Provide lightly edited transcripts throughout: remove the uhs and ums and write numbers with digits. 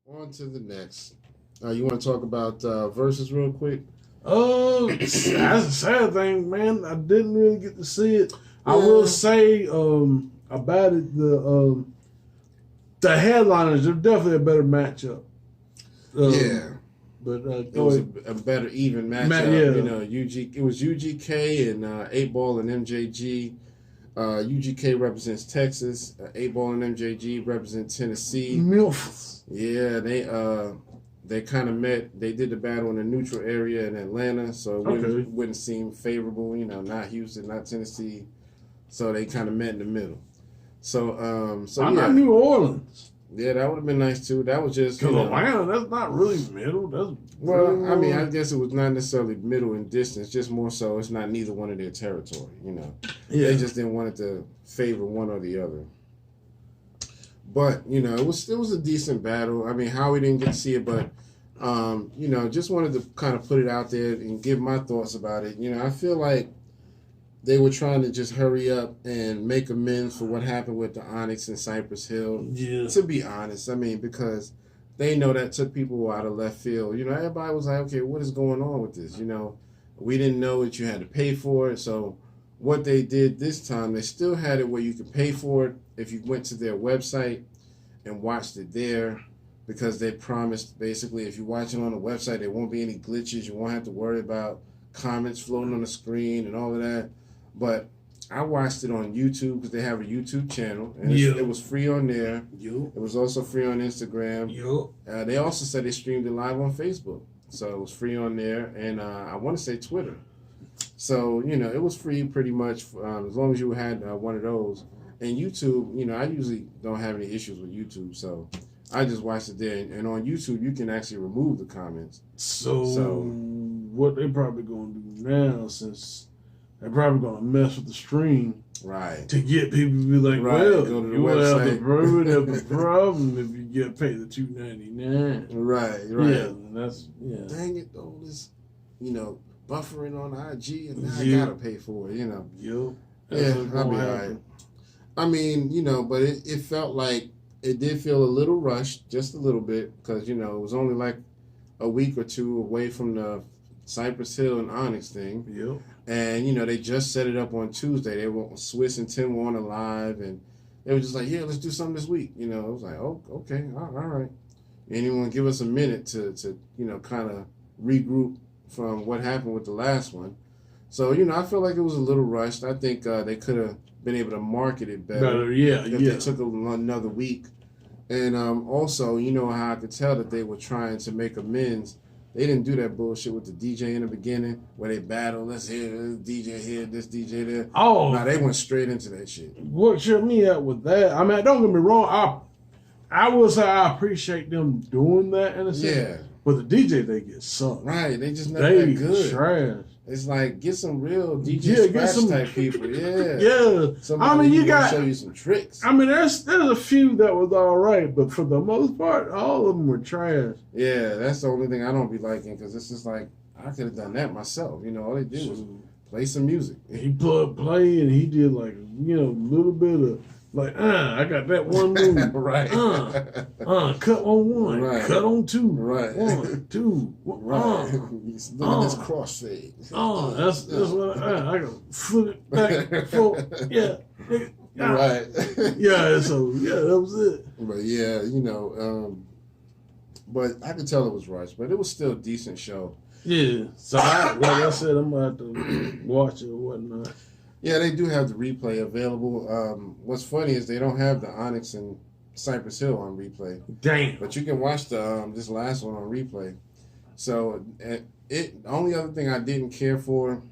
On to the next. You want to talk about Verzuz real quick? That's a sad thing, man. I didn't really get to see it. Yeah. I will say about it, the headliners are definitely a better matchup. Yeah. But it was a better even matchup. Yeah. You know, it was UGK and 8 Ball and MJG. UGK represents Texas. 8 Ball and MJG represent Tennessee. Memphis. Yeah, they kind of met. They did the battle in a neutral area in Atlanta, so it wouldn't seem favorable. You know, not Houston, not Tennessee. So they kind of met in the middle. So not New Orleans. Yeah, that would have been nice too. That was just Atlanta. That's not really middle. I mean, I guess it was not necessarily middle in distance. Just more so, it's not neither one of their territory. You know, They just didn't want it to favor one or the other. But you know, it was a decent battle. I mean, Howie didn't get to see it, but you know, just wanted to kind of put it out there and give my thoughts about it. You know, I feel like they were trying to just hurry up and make amends for what happened with the Onyx and Cypress Hill. Yeah. To be honest, I mean, because they know that took people out of left field. You know, everybody was like, okay, what is going on with this? You know, we didn't know that you had to pay for it. So what they did this time, they still had it where you could pay for it if you went to their website and watched it there, because they promised basically if you watch it on the website, there won't be any glitches. You won't have to worry about comments floating on the screen and all of that. But I watched it on YouTube because they have a YouTube channel, and it was free on there. It was also free on Instagram. They also said they streamed it live on Facebook, so it was free on there, and I want to say Twitter. So you know, it was free pretty much as long as you had one of those. And YouTube, you know, I usually don't have any issues with YouTube, so I just watched it there. And on YouTube, you can actually remove the comments. So what they probably gonna do now, since they're probably gonna mess with the stream, right? To get people to be like, well, go to the you will have website. the problem if you get paid the $2.99. Right. Yeah, Dang it, though, this, you know, buffering on IG, and now I gotta pay for it. You know. I'll be all right. I mean, you know, but it felt like it did feel a little rushed, just a little bit, because, you know, it was only like a week or two away from the Cypress Hill and Onyx thing. Yep. And, you know, they just set it up on Tuesday. They were Swiss and Tim were on live, and they were just like, yeah, let's do something this week. You know, it was like, oh, okay, all right. Anyone give us a minute to you know, kind of regroup from what happened with the last one. So, you know, I feel like it was a little rushed. I think they could have been able to market it better. If they took another week. And also, you know how I could tell that they were trying to make amends. They didn't do that bullshit with the DJ in the beginning where they battle. Let's hear this DJ here, this DJ there. Oh, no, they went straight into that shit. What tripped me out with that? I mean, don't get me wrong. I will say I appreciate them doing that in a sense. Yeah. But the DJ, they get sucked. Right, they just not that good. Trash. It's like, get some real DJ scratch type people. Yeah. Somebody I mean, you got show you some tricks. I mean, there's a few that was all right, but for the most part, all of them were trash. Yeah, that's the only thing I don't be liking, because it's just like, I could have done that myself. You know, all they did was play some music. He play and he did like, you know, a little bit of like, I got that one move. Right. Cut on one. Right. Cut on two. Right. 1, 2. Right. Look at this crossfade. That's what I can flip it back and forth. Yeah. Right. Yeah, so that was it. But yeah, you know, but I could tell it was rushed, but it was still a decent show. Yeah. So like I said, I'm gonna have to watch it or whatnot. Yeah, they do have the replay available. What's funny is they don't have the Onyx and Cypress Hill on replay. Damn. But you can watch the this last one on replay. So the only other thing I didn't care for,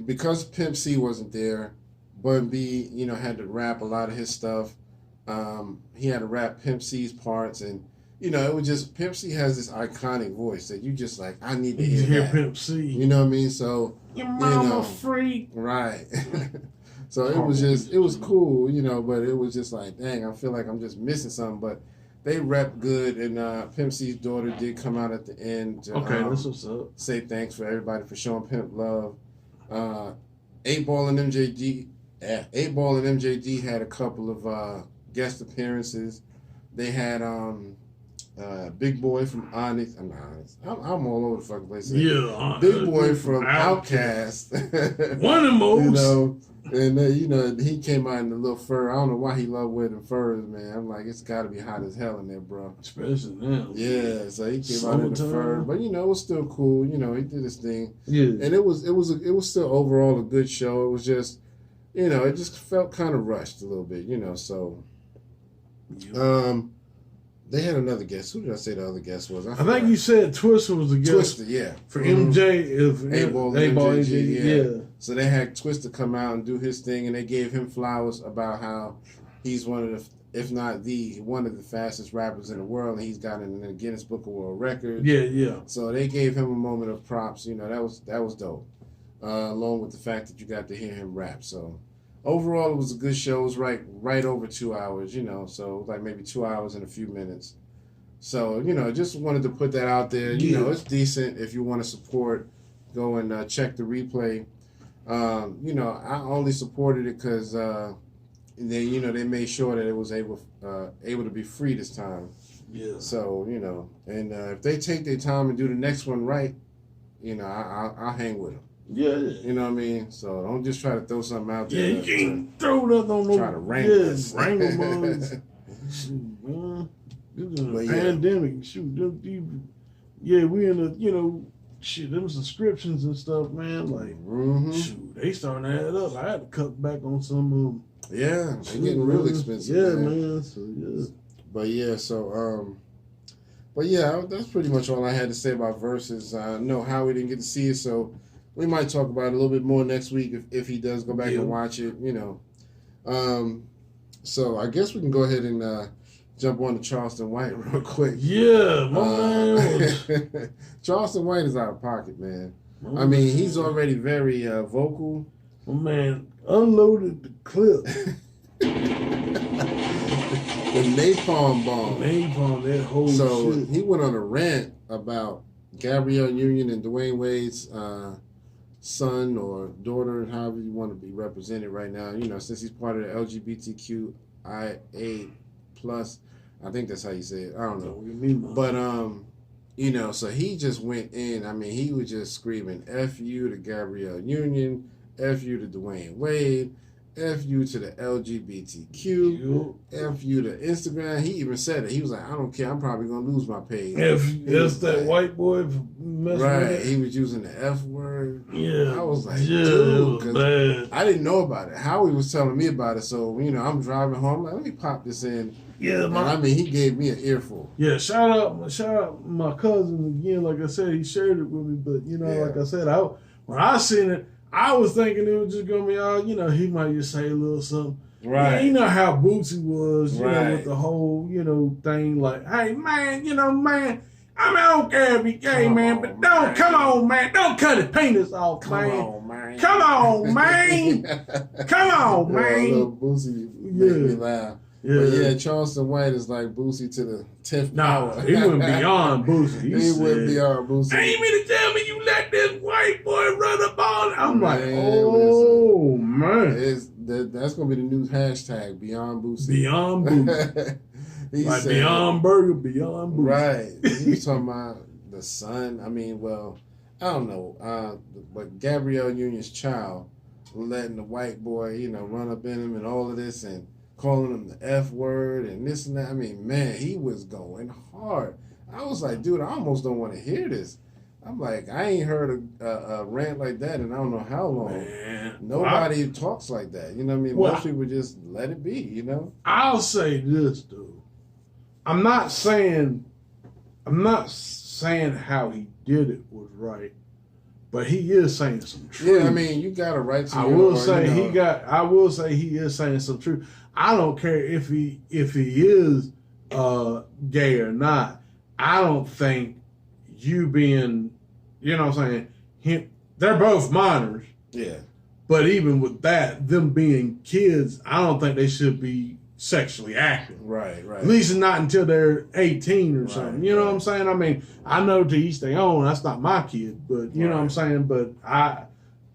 because Pimp C wasn't there, Bun B, you know, had to rap a lot of his stuff. He had to rap Pimp C's parts, and you know, it was just, Pimp C has this iconic voice that you just like, I need to hear that. Pimp C. You know what I mean? So, your mama freak. Right. So it was cool, you know, but it was just like, dang, I feel like I'm just missing something. But they rep good, and Pimp C's daughter did come out at the end to that's what's up. say thanks for everybody for showing Pimp love. 8 Ball and MJG had a couple of guest appearances. They had Big Boy from Onyx. I'm all over the fucking place. Yeah, Big Boy from Outkast. One of the most. You know, and he came out in the little fur. I don't know why he loved wearing furs, man. I'm like, it's got to be hot as hell in there, bro. Especially now. Yeah, so he came out in the fur, but it was still cool. He did his thing. Yeah, and it was still overall a good show. It was just, it just felt kind of rushed a little bit, So, they had another guest. Who did I say the other guest was? I think you said Twister was the guest. Twister, yeah. For MJ, A-Ball, MJG, yeah. So they had Twister come out and do his thing, and they gave him flowers about how he's one of the, if not one of the fastest rappers in the world, and he's got in the Guinness Book of World Records. Yeah. So they gave him a moment of props. That was dope. Along with the fact that you got to hear him rap. So overall, it was a good show. It was right over 2 hours, so like maybe 2 hours and a few minutes. So, just wanted to put that out there. It's decent. If you want to support, go and check the replay. I only supported it because they made sure that it was able to be free this time. Yeah. So, and if they take their time and do the next one right, I'll hang with them. Yeah. You know what I mean? So don't just try to throw something out there. Yeah, you can't throw nothing on try to wrangle us. Wrangle us. Shoot, man. This is a pandemic. Shoot, we in the, them subscriptions and stuff, man. Like, shoot, they starting to add up. I had to cut back on some of them. Yeah, they're getting real expensive. Yeah, man. So, yeah. But yeah, that's pretty much all I had to say about Verzuz. I know Howie didn't get to see it, so we might talk about it a little bit more next week if he does go back and watch it, So I guess we can go ahead and jump on to Charleston White real quick. Yeah, my man. Charleston White is out of pocket, man. He's already very vocal. My man unloaded the clip. The napalm bomb. That whole so shit. He went on a rant about Gabrielle Union and Dwayne Wade's son or daughter, however you want to be represented right now. Since he's part of the LGBTQIA plus, I think that's how you say it. I don't know. What you mean, but so he just went in. He was just screaming "F you" to Gabrielle Union, "F you" to Dwayne Wade, "F you" to the LGBTQ, "F you" to Instagram. He even said it. He was like, "I don't care. I'm probably gonna lose my page." That's that white boy messing right. with it. He was using the F word. Yeah. I was like, dude, because I didn't know about it. Howie was telling me about it. So I'm driving home. I'm like, let me pop this in. Yeah, he gave me an earful. Yeah, shout out my cousin again. Like I said, he shared it with me. But like I said, when I seen it, I was thinking it was just gonna be all, he might just say a little something. Right. Yeah, you know how Bootsy was, with the whole, thing like, hey man, man, I don't care if he gay, man, but come on, man, don't cut his penis off, man. Come on, man. Come on, man. Little Bootsy made me laugh. Yeah. But Charleston White is like Boosie to the 10th power. He went beyond Boosie. He went beyond Boosie. I ain't mean to tell me you let this white boy run up on. I'm like, man. That's going to be the new hashtag, Beyond Boosie. Beyond Boosie. He like said, Beyond Burger, Beyond Boosie. Right. He was talking about the son. I don't know. But Gabrielle Union's child letting the white boy, run up in him and all of this and calling him the F word and this and that. Man, he was going hard. I was like, dude, I almost don't want to hear this. I'm like, I ain't heard a rant like that in I don't know how long. Man, Nobody talks like that. Most people just let it be, I'll say this, dude. I'm not saying how he did it was right, but he is saying some truth. Yeah, you got a right to. I will say he is saying some truth. I don't care if he is gay or not. I don't think you being, they're both minors. Yeah. But even with that, them being kids, I don't think they should be sexually active. Right. At least not until they're 18 or something. You know what I'm saying? I know to each their own. That's not my kid, but you know what I'm saying? But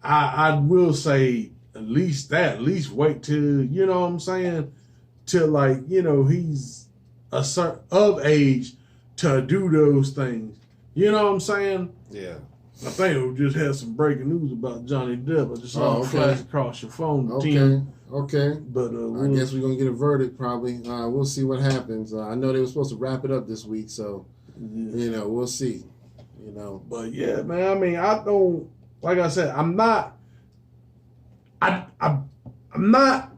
I will say at least wait till, till he's of age to do those things. You know what I'm saying? Yeah. I think we just had some breaking news about Johnny Depp. I just saw it flash across your phone. Okay. But I guess we're gonna get a verdict probably. We'll see what happens. I know they were supposed to wrap it up this week, so we'll see. But yeah, man. I mean, I don't. Like I said, I'm not. I'm not.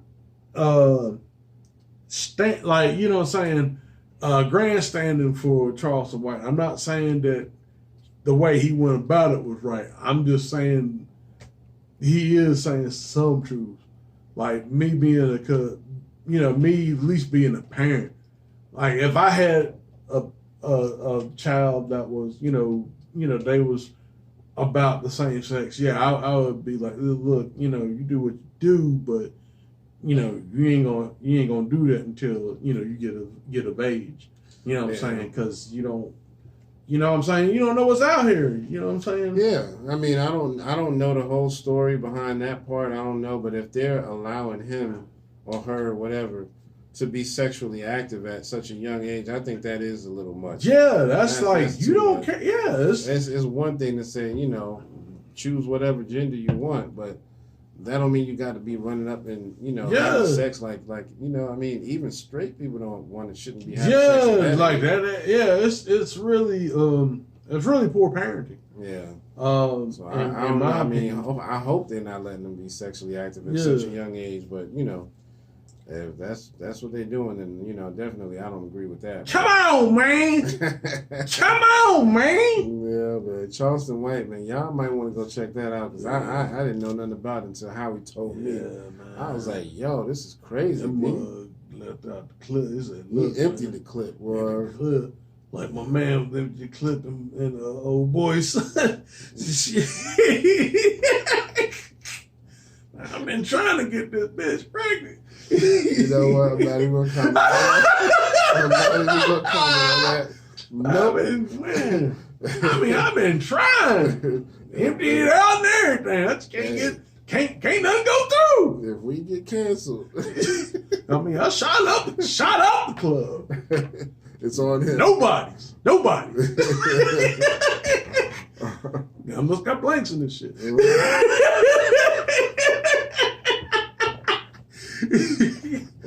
Like you know what I'm saying. Grandstanding for Charleston White. I'm not saying that the way he went about it was right. I'm just saying he is saying some truth. Like me being me at least being a parent. Like if I had a child that was, they was about the same sex, I would be like, look, you do what you do, but you ain't gonna do that until you get of age. You know what I'm saying? Because you don't. You know what I'm saying? You don't know what's out here. You know what I'm saying? Yeah. I mean, I don't know the whole story behind that part. I don't know. But if they're allowing him or her, whatever, to be sexually active at such a young age, I think that is a little much. Yeah, that's you don't care. Yeah. It's one thing to say, choose whatever gender you want, but that don't mean you got to be running up and having sex like I mean, even straight people shouldn't be having sex like that. It's really poor parenting. Yeah. So I hope they're not letting them be sexually active at such a young age, but if that's what they're doing, then definitely I don't agree with that. Come on, man! Come on, man! Yeah, but Charleston White, man, y'all might want to go check that out because I didn't know nothing about it until Howie told me. Man. I was like, yo, this is crazy. Left out the clip. He emptied the clip, boy. Like my man emptied the clip and old boy's son. I've been trying to get this bitch pregnant. You know what? I'm not even going to comment on that. Nope. I've been trying. Empty it out and everything. I just can't nothing go through. If we get canceled. I shot up the club. It's on him. Nobody's. I must got blanks in this shit.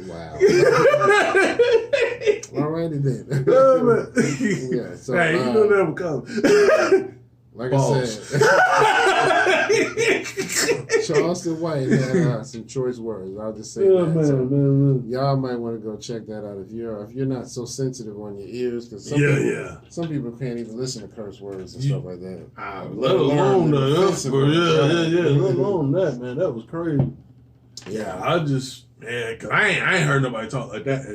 Wow. Alrighty then. Yeah, so, hey, you know that would come. Like I said, Charleston White had some choice words. I'll just say that. Man. Y'all might want to go check that out if you're not so sensitive on your ears, because some people can't even listen to curse words and stuff like that. Let alone let alone that, man. That was crazy. Yeah, cause I ain't heard nobody talk like that.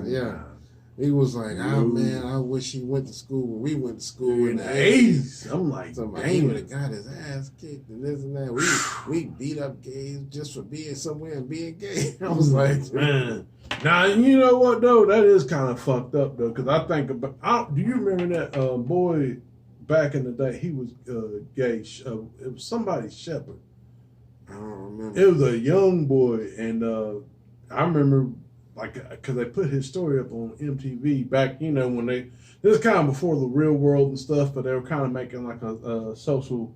Yeah. He was like, man, I wish he went to school when we went to school in the 80s. I'm like, he would have got his ass kicked and this and that. We beat up gays just for being somewhere and being gay. I was like, man. Now, you know what, though? That is kind of fucked up, though, because I think about, do you remember that boy back in the day? He was gay. It was somebody's shepherd. I don't remember. It was a young boy, and I remember, because they put his story up on MTV back, when this is kind of before the Real World and stuff, but they were kind of making like a social,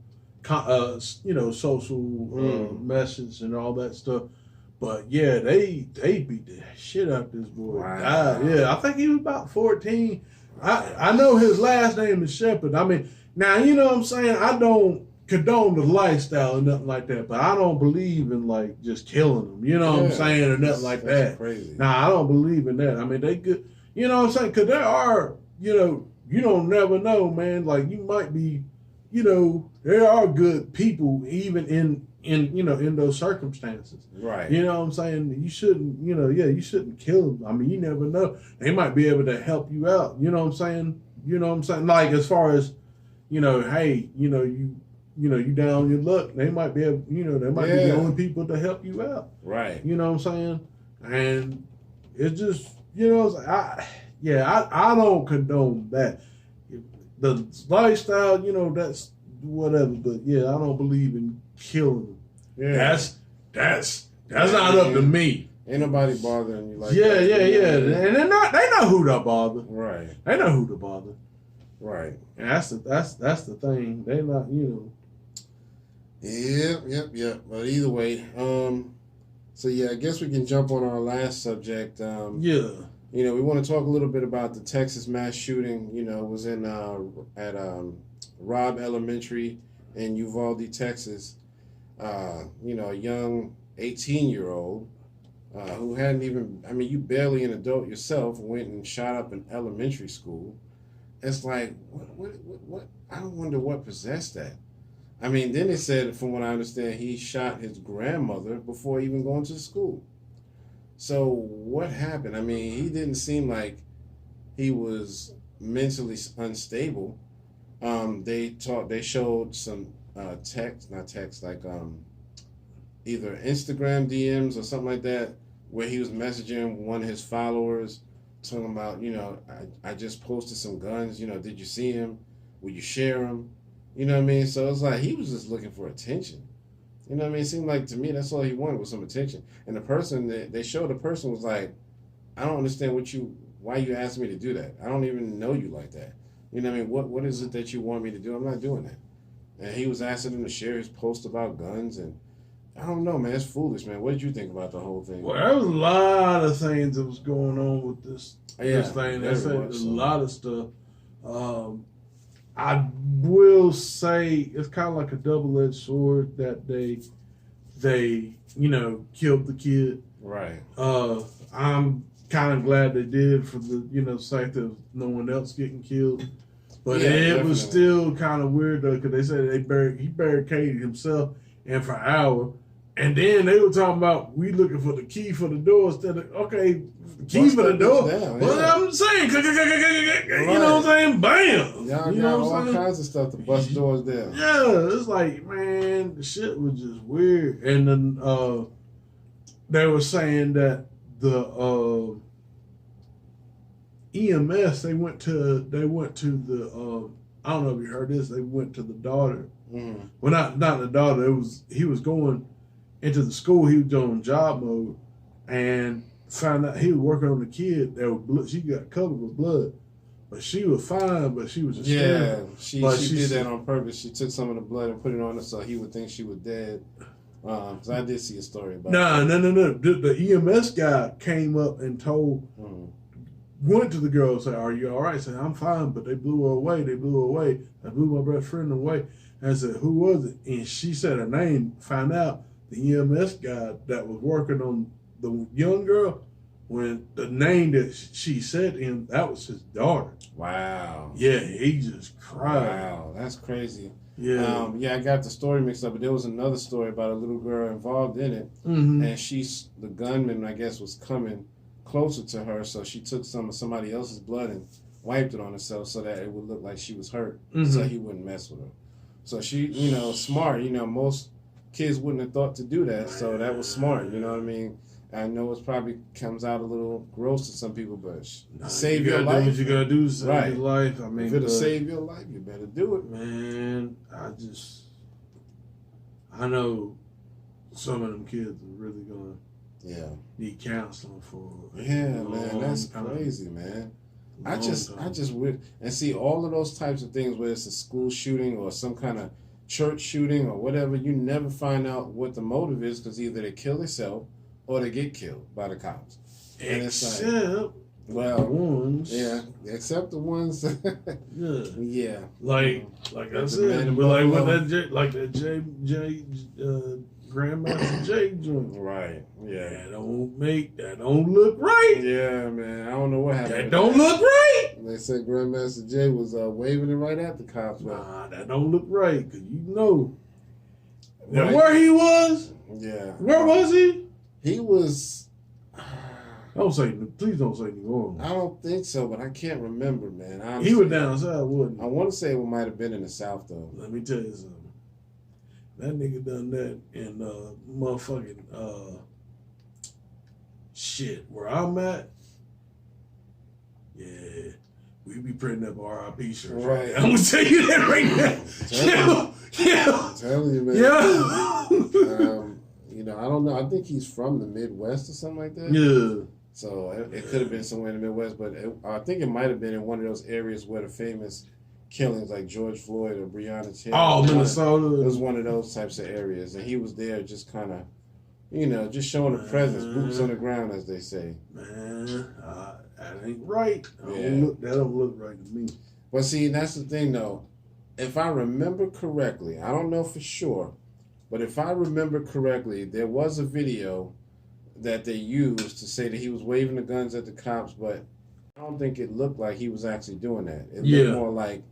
message and all that stuff. But yeah, they beat the shit out of this boy. Wow. Yeah, I think he was about 14. I know his last name is Shepherd. I mean, now you know what I'm saying. I don't condone the lifestyle or nothing like that, but I don't believe in like just killing them, you know what I'm saying, or nothing like that. Crazy. Nah, I don't believe in that. I mean, they good, you know what I'm saying, because there are, you don't never know, man. Like you might be, there are good people even in those circumstances. Right. You know what I'm saying? You shouldn't, you shouldn't kill them. I mean, you never know. They might be able to help you out. You know what I'm saying? Like as far as, hey, you down on your luck, they might be able, they might be the only people to help you out. Right. You know what I'm saying? And it's just, I don't condone that. The lifestyle, that's whatever, but I don't believe in killing them. Yeah. That's not up to me. Ain't nobody bothering you like yeah, that. And they know who to bother. Right. They know who to bother. Right. And that's the thing. They not, Yep. But either way, so yeah, I guess we can jump on our last subject. We want to talk a little bit about the Texas mass shooting. It was in at Robb Elementary in Uvalde, Texas. A young 18-year-old who hadn't even, you barely an adult yourself, went and shot up an elementary school. It's like, what? I don't wonder what possessed that. Then they said, from what I understand, he shot his grandmother before even going to school. So what happened? He didn't seem like he was mentally unstable. They showed some either Instagram DMs or something like that, where he was messaging one of his followers, talking about, I just posted some guns, did you see him? Will you share them? So it's like he was just looking for attention. It seemed like, to me, that's all he wanted was some attention. And the person that they showed, the person was like, I don't understand why you asked me to do that. I don't even know you like that. What is it that you want me to do? I'm not doing that. And he was asking him to share his post about guns, and I don't know, man. It's foolish, man. What did you think about the whole thing? Well, there was a lot of things that was going on with this thing. They said a lot of stuff. I will say it's kind of like a double-edged sword that they killed the kid. Right. I'm kind of glad they did for the sake of no one else getting killed. But it was still kind of weird though, because they said he barricaded himself in for an hour. And then they were talking about we looking for the key for the door instead of, okay, the key for the door. Down, well, I'm saying, you know what I'm saying? Bam! Y'all got all kinds of stuff to bust doors down. Yeah, it's like, man, the shit was just weird. And then they were saying that the EMS, they went to the I don't know if you heard this, they went to the daughter. Mm-hmm. Well, not the daughter. He was going into the school. He was on job mode, and found out he was working on the kid. There was blood. She got covered with blood, but she was fine. But she was just she did that on purpose. She took some of the blood and put it on her so he would think she was dead. Because I did see a story about that. No. The EMS guy came up and told. Mm-hmm. Went to the girl and said, "Are you all right?" Said, "I'm fine," but they blew her away. I blew my best friend away. And I said, "Who was it?" And she said her name. Found out the EMS guy that was working on the young girl, when the name that she said to him, that was his daughter. Wow. Yeah, he just cried. Wow, that's crazy. Yeah. I got the story mixed up, but there was another story about a little girl involved in it, mm-hmm. and the gunman, I guess, was coming closer to her, so she took some of somebody else's blood and wiped it on herself so that it would look like she was hurt, mm-hmm. so he wouldn't mess with her. So she, smart. Most kids wouldn't have thought to do that, so that was smart. You know what I mean? I know it probably comes out a little gross to some people, but save your life. Do what you gotta do to save your life. If it'll save your life, you better do it. Man, I know some of them kids are really gonna need counseling for. Yeah, man, that's crazy, man. I just would, and see all of those types of things, whether it's a school shooting or some kind of church shooting or whatever, you never find out what the motive is, because either they kill themselves or they get killed by the cops. And except the ones. Yeah, except the ones. Yeah. Like I said, but like what that Grandmaster J joint. Right. Yeah. That don't look right. Yeah, man. I don't know what happened. That don't look right. They said Grandmaster J was waving it right at the cops. Nah, that don't look right, because Right. where he was. Yeah. Where was he? He was. Please don't say New Orleans. I don't think so, but I can't remember, man. Honestly, he was down south, wasn't he? I want to say it might have been in the South, though. Let me tell you something. That nigga done that in motherfucking shit. Where I'm at, yeah, we be printing up RIP shirts. Right. I'm gonna tell you that right now. I'm telling you, man. Yeah. I don't know. I think he's from the Midwest or something like that. Yeah. So it could have been somewhere in the Midwest, but I think it might have been in one of those areas where the famous killings like George Floyd or Breonna Taylor. Oh, Minnesota. It was one of those types of areas. And he was there just kind of, just showing a presence, boots on the ground, as they say. Man, that ain't right. That don't look right to me. But see, that's the thing, though. If I remember correctly, I don't know for sure, but if I remember correctly, there was a video that they used to say that he was waving the guns at the cops, but I don't think it looked like he was actually doing that. It looked more like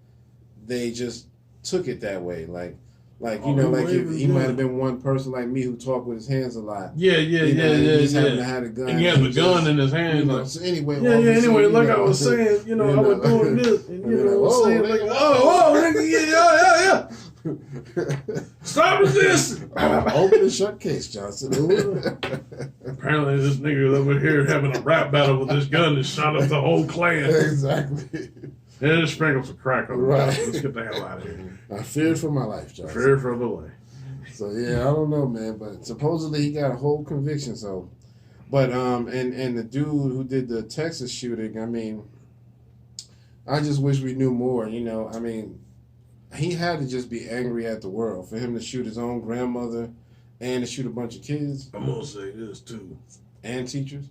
they just took it that way. Like he might have been one person like me who talked with his hands a lot. Yeah. He just happened to have a gun. And he has a gun in his hand. So anyway. Anyway, like I was saying, I was doing this, and saying, like, whoa, nigga, yeah. Stop resisting. Open and shut case, Johnson. Apparently, this nigga over here having a rap battle with this gun that shot up the whole clan. Exactly. Yeah, just sprinkle some crack on the right. Let's get the hell out of here. I feared for my life, Johnson. Feared for the life. So yeah, I don't know, man, but supposedly he got a whole conviction. So, but and the dude who did the Texas shooting, I mean, I just wish we knew more. I mean, he had to just be angry at the world for him to shoot his own grandmother and to shoot a bunch of kids. I'm gonna say this too, and teachers.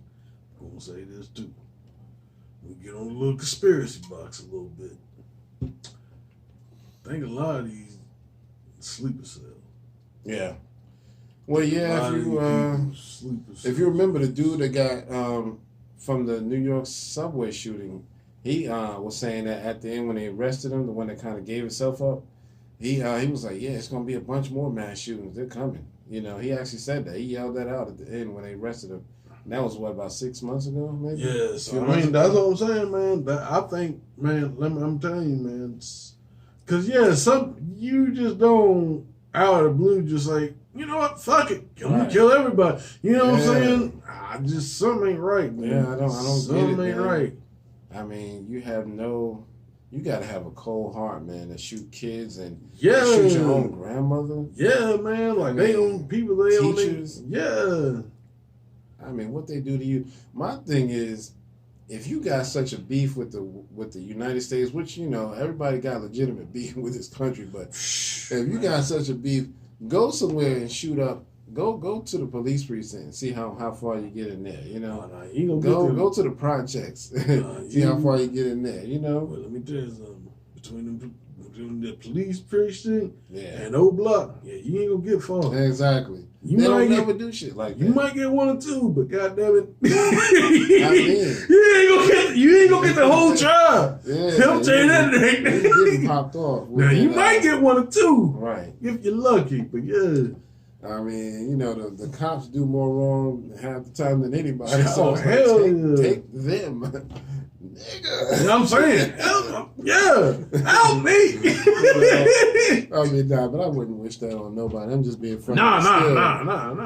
I'm gonna say this too. We get on a little conspiracy box a little bit. I think a lot of these sleeper cells. Yeah. Well, yeah. If you remember the dude that got from the New York subway shooting, he was saying that at the end when they arrested him, the one that kind of gave himself up, he was like, "Yeah, it's gonna be a bunch more mass shootings. They're coming." He actually said that. He yelled that out at the end when they arrested him. And that was about 6 months ago, maybe. Yeah, so that's what I'm saying, man. I think, man, I'm telling you, man, because you just don't out of the blue just like, you know what, fuck it, kill everybody. You know what I'm saying? Something ain't right, man. Yeah, I don't something get it, ain't man. right. I mean, you got to have a cold heart, man, to shoot kids and shoot your own grandmother. Yeah, man, like teachers. Yeah. I mean, what they do to you. My thing is, if you got such a beef with the United States, which everybody got legitimate beef with this country, but if you got such a beef, go somewhere and shoot up. Go to the police precinct and see how far you get in there. Go to the projects, see how far you get in there. Well, let me tell you something. Between the police precinct and old block, you ain't gonna get far. Exactly. They don't never do shit like that. You might get one or two, but goddamn it, I you ain't gonna get the whole tribe. I'm telling you that. You're getting popped off. Now you might get one or two, right? If you're lucky, but I mean, the cops do more wrong half the time than anybody. So take them, nigga. You know what I'm saying? Help me. I mean, but I wouldn't wish that on nobody. I'm just being frank. Nah.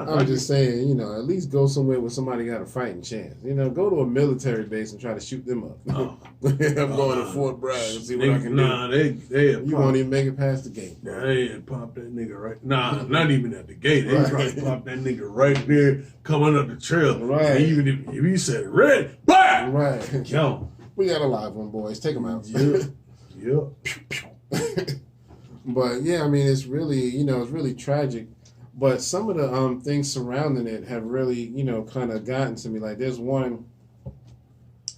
I'm just saying, at least go somewhere where somebody got a fighting chance. Go to a military base and try to shoot them up. I'm going to Fort Bragg and see what I can do. You won't even make it past the gate. Nah, they had popped that nigga right. Nah, not even at the gate. They probably popped that nigga right there coming up the trail. Right. And even if you said red, bam! Right. Kill. We got a live one, boys. Take them out. Yep. But yeah, I mean, it's really, it's really tragic. But some of the things surrounding it have really, kind of gotten to me. Like there's one,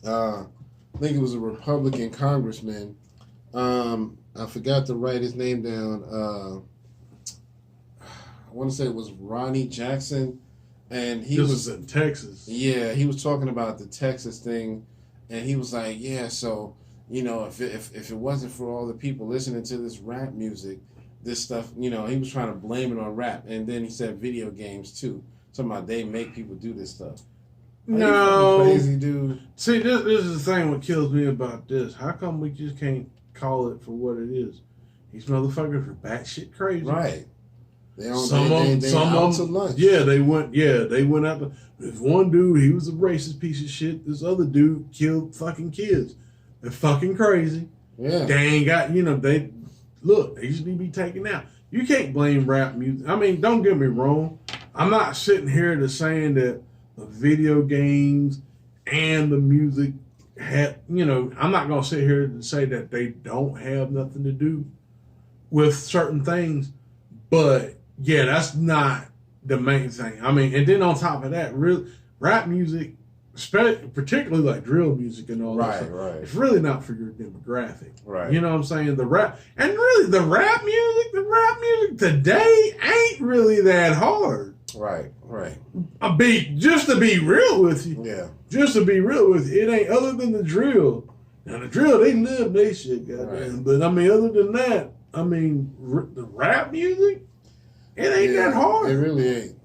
I think it was a Republican congressman. I forgot to write his name down. I want to say it was Ronnie Jackson, and he was in Texas. Yeah, he was talking about the Texas thing, and he was like, yeah, so if it wasn't for all the people listening to this rap music, this stuff, he was trying to blame it on rap, and then he said video games too. Talking about they make people do this stuff. No, crazy dude. See, this is the thing. What kills me about this? How come we just can't call it for what it is? These motherfuckers are batshit crazy. Right. Some of them to lunch. Yeah, they went out. There's one dude, he was a racist piece of shit. This other dude killed fucking kids. They're fucking crazy. Yeah. They ain't got, they should be taken out. You can't blame rap music. I mean, don't get me wrong. I'm not sitting here to saying that the video games and the music I'm not going to sit here and say that they don't have nothing to do with certain things, but yeah, that's not the main thing. I mean, and then on top of that, real rap music, particularly like drill music and all that stuff, it's really not for your demographic. Right. You know what I'm saying? The rap music today ain't really that hard. Right. Just to be real with you. Yeah. Just to be real with you, it ain't other than the drill. Now the drill, they live they shit, goddamn. Right. But I mean, other than that, I mean, the rap music, it ain't that hard. It really ain't.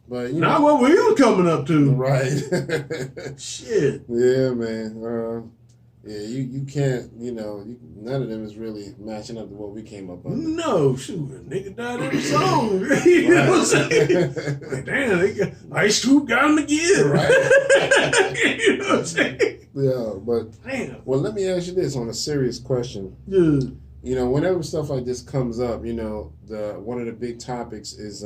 But not what we were coming up to. Right. Shit. Yeah, man. You can't, none of them is really matching up to what we came up on. No, shoot, a nigga died every song. You know what I'm saying? Like, damn, Ice Cube got him again. Right. You know what I'm saying? Yeah, but damn. Well, let me ask you this on a serious question. Yeah. Whenever stuff like this comes up, one of the big topics is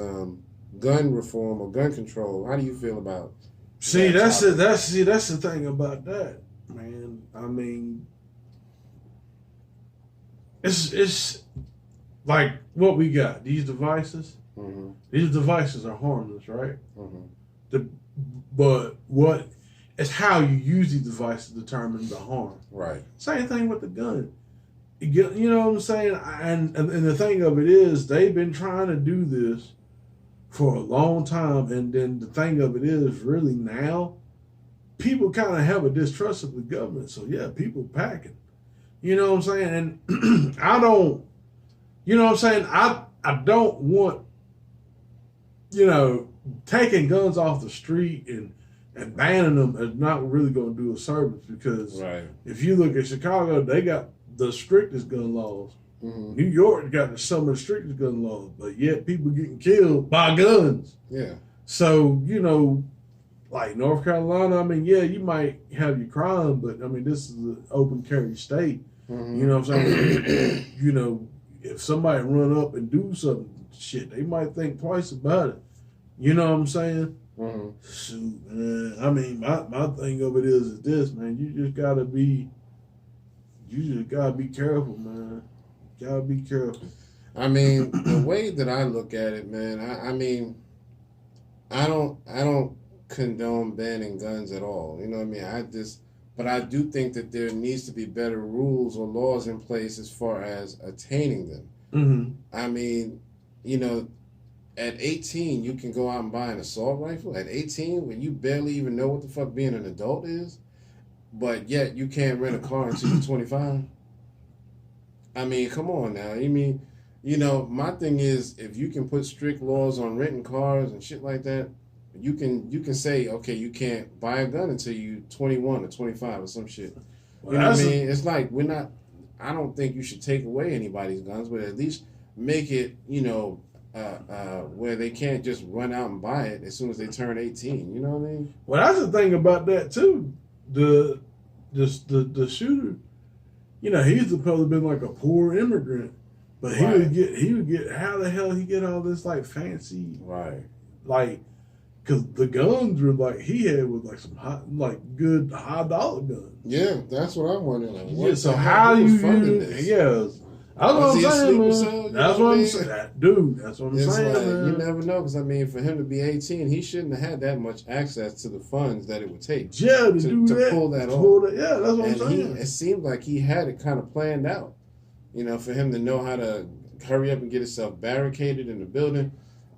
gun reform or gun control. How do you feel about? That's the thing about that, man. I mean, it's like what we got. These devices. Mm-hmm. These devices are harmless, right? Mm-hmm. But it's how you use these devices determines the harm. Right. Same thing with the gun. You know what I'm saying? And the thing of it is, they've been trying to do this for a long time, and then the thing of it is, really now, people kind of have a distrust of the government. So yeah, people packing. You know what I'm saying? And I don't. You know what I'm saying? I don't want, taking guns off the street and banning them is not really going to do a service, because if you look at Chicago, they got the strictest gun laws. Mm-hmm. New York got some of the strictest gun laws, but yet people getting killed by guns. Yeah. So, like North Carolina, I mean, yeah, you might have your crime, but I mean, this is an open carry state. Mm-hmm. You know what I'm saying? If somebody run up and do something, shit, they might think twice about it. You know what I'm saying? Mm-hmm. Shoot, man. I mean, my thing of it is this, man. You just gotta be careful, man. You gotta be careful. I mean, the way that I look at it, man. I mean, I don't condone banning guns at all. You know what I mean? But I do think that there needs to be better rules or laws in place as far as attaining them. Mm-hmm. I mean, at 18, you can go out and buy an assault rifle. At 18, when you barely even know what the fuck being an adult is, but yet you can't rent a car until you're 25. I mean, come on now. I mean, my thing is, if you can put strict laws on renting cars and shit like that, you can say, okay, you can't buy a gun until you're 21 or 25 or some shit. You know what I mean? It's like I don't think you should take away anybody's guns, but at least make it, where they can't just run out and buy it as soon as they turn 18. You know what I mean? Well, that's the thing about that too. The shooter, he's supposed to have been like a poor immigrant, but he would get how the hell he get all this like fancy because the guns were like he had was like some good high dollar guns. Yeah, that's what I'm wondering. Like, what so how do you use this? Yeah. That's what I'm saying, man. That's what I'm saying. Dude, that's what I'm saying, man. You never know, because, I mean, for him to be 18, he shouldn't have had that much access to the funds that it would take to pull that off. Yeah, that's what I'm saying. It seemed like he had it kind of planned out, for him to know how to hurry up and get himself barricaded in the building,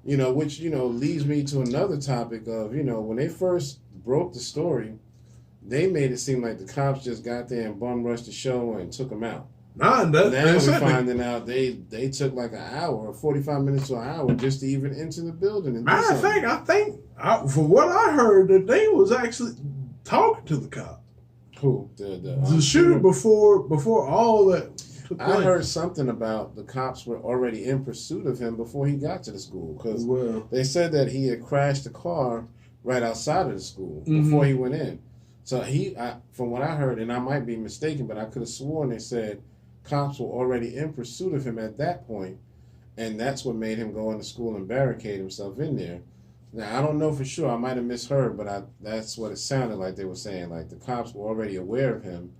which, leads me to another topic of, when they first broke the story, they made it seem like the cops just got there and bum rushed the show and took him out. Now we're finding out they took like an hour or 45 minutes to an hour just to even enter the building. Matter of fact, I think for what I heard, that they was actually talking to the cop. Who? The shooter before all that took place. I heard something about the cops were already in pursuit of him before he got to the school, because they said that he had crashed the car right outside of the school before he went in. So from what I heard, and I might be mistaken, but I could have sworn they said cops were already in pursuit of him at that point, and that's what made him go into school and barricade himself in there. Now I don't know for sure. I might have misheard, but that's what it sounded like they were saying. Like the cops were already aware of him,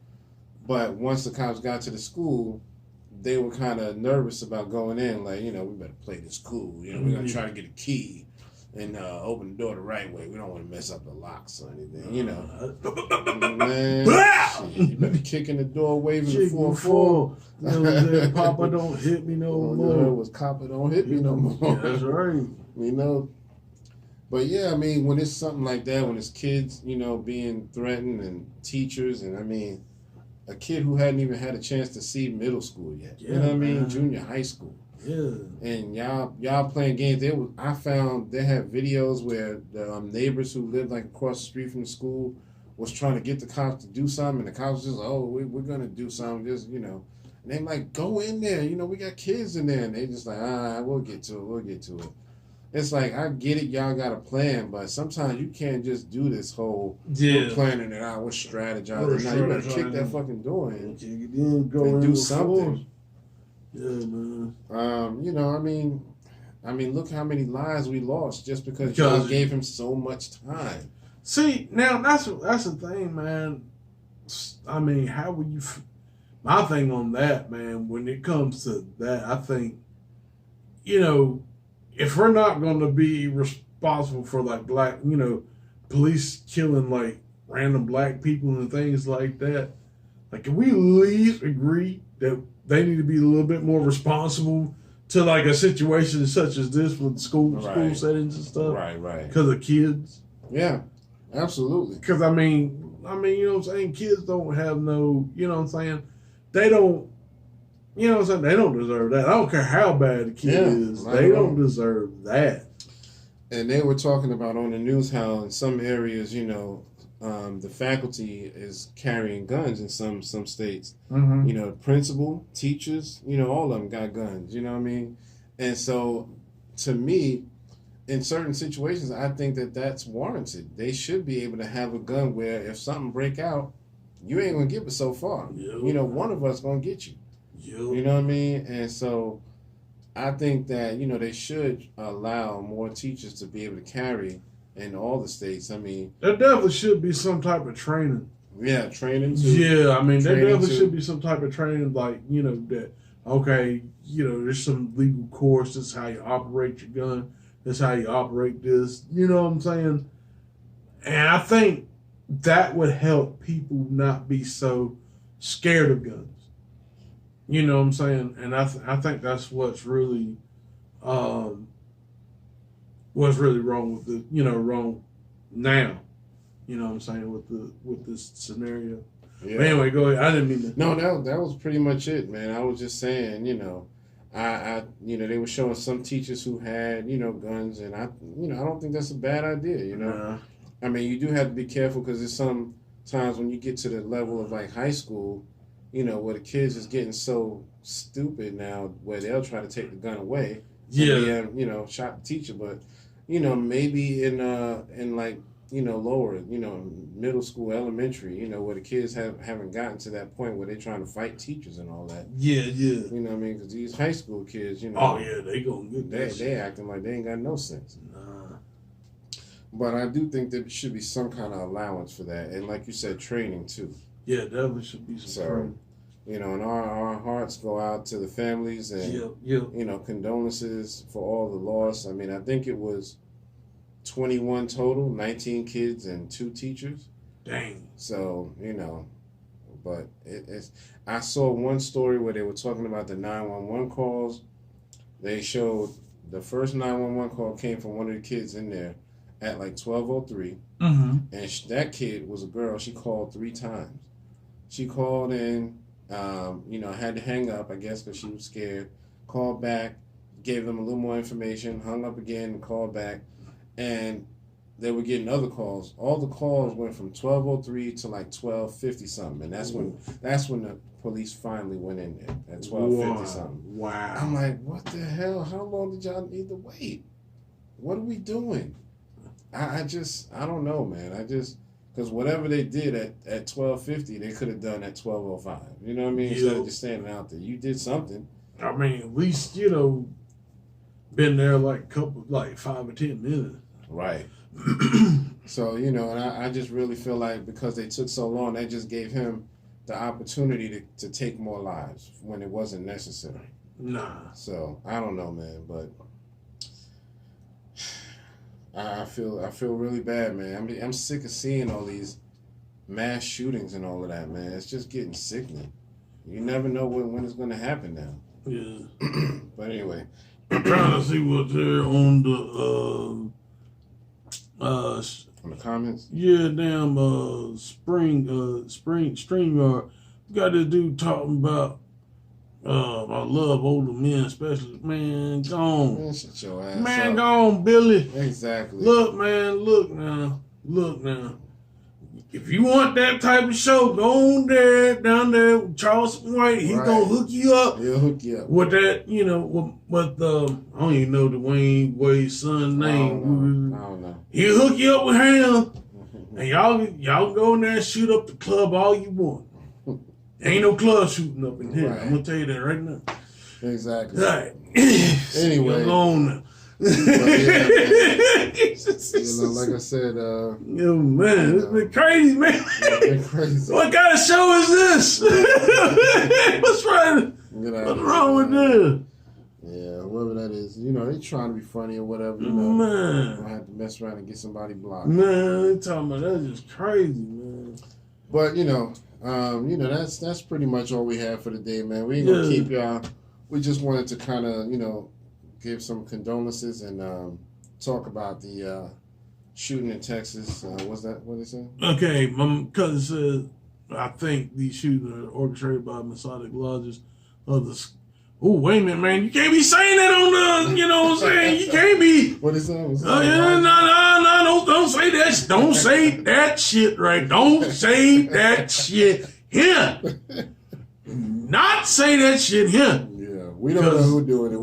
but once the cops got to the school, they were kind of nervous about going in. Like, we better play this cool. We're gonna try to get a key and open the door the right way. We don't want to mess up the locks or anything. Man, shit, you better kick in the door, waving the 4-4. Papa, don't hit me no more. It was Papa, don't hit me no more. That's right. But yeah, I mean, when it's something like that, when it's kids, being threatened and teachers, and I mean, a kid who hadn't even had a chance to see middle school yet, junior high school. Yeah. And y'all playing games. I found they had videos where the neighbors who lived like across the street from the school was trying to get the cops to do something, and the cops just, we're gonna do something, just and they like, go in there, we got kids in there, and they just like, we'll get to it. It's like, I get it, y'all got a plan, but sometimes you can't just do this whole, we're planning it out, we're strategizing. Now you better kick that fucking door in and do something. Yeah, man. I mean, look how many lives we lost just because y'all gave him so much time. See, now that's the thing, man. I mean, how would you? My thing on that, man, when it comes to that, I think, if we're not going to be responsible for like black, police killing like random black people and things like that, like, can we at least agree that they need to be a little bit more responsible to like a situation such as this with school settings and stuff? Right. Because of kids. Yeah, absolutely. Because I mean, you know what I'm saying? Kids don't have no, you know what I'm saying? They don't, you know what I'm saying? They don't deserve that. I don't care how bad the kid is. They don't deserve that. And they were talking about on the news how in some areas, the faculty is carrying guns in some states. Mm-hmm. Principal, teachers, all of them got guns. You know what I mean? And so, to me, in certain situations, I think that that's warranted. They should be able to have a gun where if something break out, you ain't gonna get it so far. Yep. One of us gonna get you. Yep. You know what I mean? And so, I think that they should allow more teachers to be able to carry in all the states. I mean, there definitely should be some type of training. Yeah, training too. Yeah, I mean, there definitely should be some type of training, like, that, okay, there's some legal course. This is how you operate your gun. This is how you operate this. You know what I'm saying? And I think that would help people not be so scared of guns. You know what I'm saying? And I think that's what's really wrong with the, wrong now. You know what I'm saying, with this scenario. Yeah. But anyway, go ahead. I didn't mean to. No, that was pretty much it, man. I was just saying, I they were showing some teachers who had, guns, and I don't think that's a bad idea, Nah. I mean, you do have to be careful because there's some times when you get to the level of like high school, where the kids is getting so stupid now where they'll try to take the gun away. Yeah. Shot the teacher, but, maybe in like, lower, middle school, elementary, where the kids haven't gotten to that point where they're trying to fight teachers and all that. Yeah. You know what I mean? Because these high school kids, Oh, yeah, they gonna get that. They acting like they ain't got no sense. Nah. But I do think there should be some kind of allowance for that. And like you said, training too. Yeah, definitely should be some training. And our hearts go out to the families and, condolences for all the loss. I mean, I think it was 21 total, 19 kids and 2 teachers. Dang. So, but it's. I saw one story where they were talking about the 911 calls. They showed the first 911 call came from one of the kids in there at like 12:03. Mm-hmm. And that kid was a girl. She called 3 times. She called in, had to hang up, I guess, because she was scared. Called back, gave them a little more information, hung up again and called back. And they were getting other calls. All the calls went from 12:03 to like 12:50 something, and that's when the police finally went in there at 12:50 something. Wow! I'm like, what the hell? How long did y'all need to wait? What are we doing? I don't know, man. Because whatever they did at 12:50, they could have done at 12:05. You know what I mean? Instead of just standing out there, you did something. I mean, at least been there like 5 or 10 minutes. Right. So, and I just really feel like because they took so long, they just gave him the opportunity to take more lives when it wasn't necessary. Nah. So, I don't know, man, but I feel really bad, man. I'm sick of seeing all these mass shootings and all of that, man. It's just getting sickening. You never know when it's going to happen now. Yeah. But anyway. I'm trying to see what's there on the on the comments? Yeah, damn StreamYard. Got this dude talking about I love older men, especially. Man, gone. Man, shut your ass man, up. gone, Billy. Exactly. Look, man, look now. If you want that type of show, go on there, down there with Charleston White. He's gonna hook you up. He'll hook you up. With that, with I don't even know Dwayne Wade's son's name. I don't know. He'll hook you up with him. And y'all go in there and shoot up the club all you want. Ain't no club shooting up in here. Right. I'm gonna tell you that right now. Exactly. All right. Anyway. Go on now. Like I said, yo, man, it's been crazy, man. It's been crazy. What kind of show is this? What's wrong with this? Yeah, whoever that is, they trying to be funny or whatever. Man, I have to mess around and get somebody blocked. Man, they talking about that's just crazy, man. But that's pretty much all we have for the day, man. We ain't gonna keep y'all. We just wanted to kind of, give some condolences and talk about the shooting in Texas. What's that? What they say? Okay, my cousin said, I think these shootings are orchestrated by Masonic lodges of the. Oh, wait a minute, man! You can't be saying that on the. You know what I'm saying? You can't be. What is that? No! Don't say that. Don't say that shit, right? Don't say that shit here. Not say that shit here. We don't know who doing it.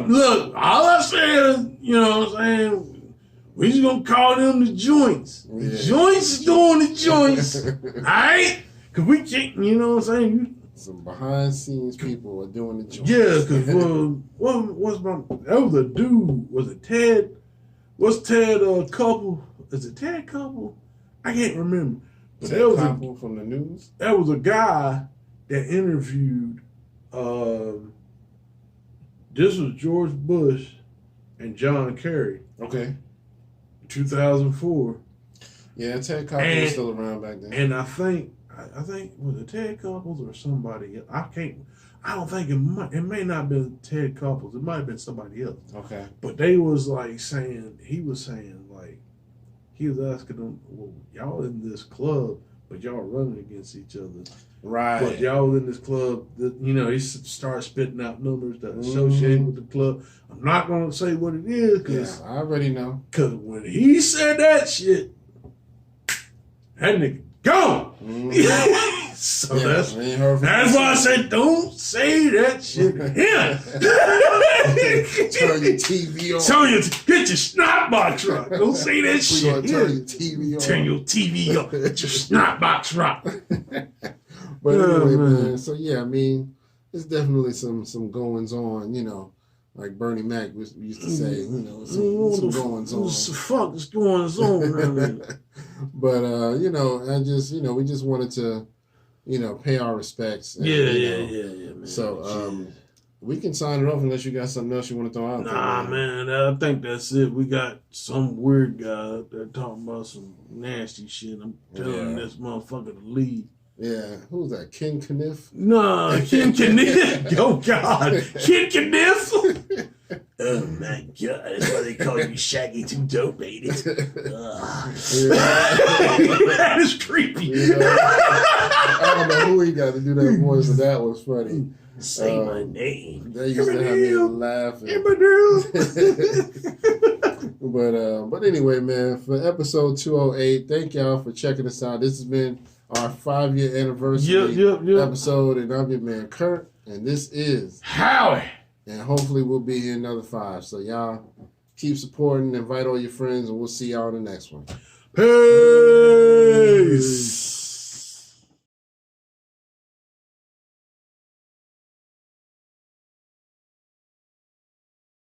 Look, all I'm saying, what I'm saying, we just gonna call them the joints. Yeah. The joints is doing the joints. Alright? Cause we can't, what I'm saying? Some behind scenes people are doing the joints. Yeah, cause that was a dude, was it Ted? What's Ted couple? Is it Ted couple? I can't remember. But that was couple from the news? That was a guy that interviewed this was George Bush and John Kerry. Okay. 2004. Yeah, Ted Koppel was still around back then. And I think was it Ted Koppels or somebody else? I don't think it may not have been Ted Koppels. It might have been somebody else. Okay. But they was like saying, he was asking them, well, y'all in this club, but y'all running against each other. Right. But y'all in this club, he started spitting out numbers that associate with the club. I'm not going to say what it is because I already know. Because when he said that shit, that nigga gone. So that's why I said don't say that shit here. Turn your TV on. Get your snot box right. Don't say that shit. Turn your TV on. Turn your TV on. Get your snot box right. But anyway, man. So yeah, I mean, there's definitely some goings on, like Bernie Mac used to say, some goings on. What the fuck is going on? But I just we just wanted to, pay our respects. And, yeah, man. So we can sign it off unless you got something else you want to throw out. Nah, man, I think that's it. We got some weird guy out there talking about some nasty shit. I'm telling this motherfucker to leave. Yeah, who's that? Ken Kniff? No, Ken Kniff. Oh God, Ken Kniff. Oh my God, that's why they call you Shaggy 2 Dope, ain't it? That is creepy. I don't know who he got to do that voice, but that was funny. Say my name. They used to have me laughing. But anyway, man, for episode 208, thank y'all for checking us out. This has been our 5-year anniversary episode, and I'm your man Kurt, and this is Howie. And hopefully we'll be here another 5. So y'all keep supporting, invite all your friends, and we'll see y'all in the next one. Peace.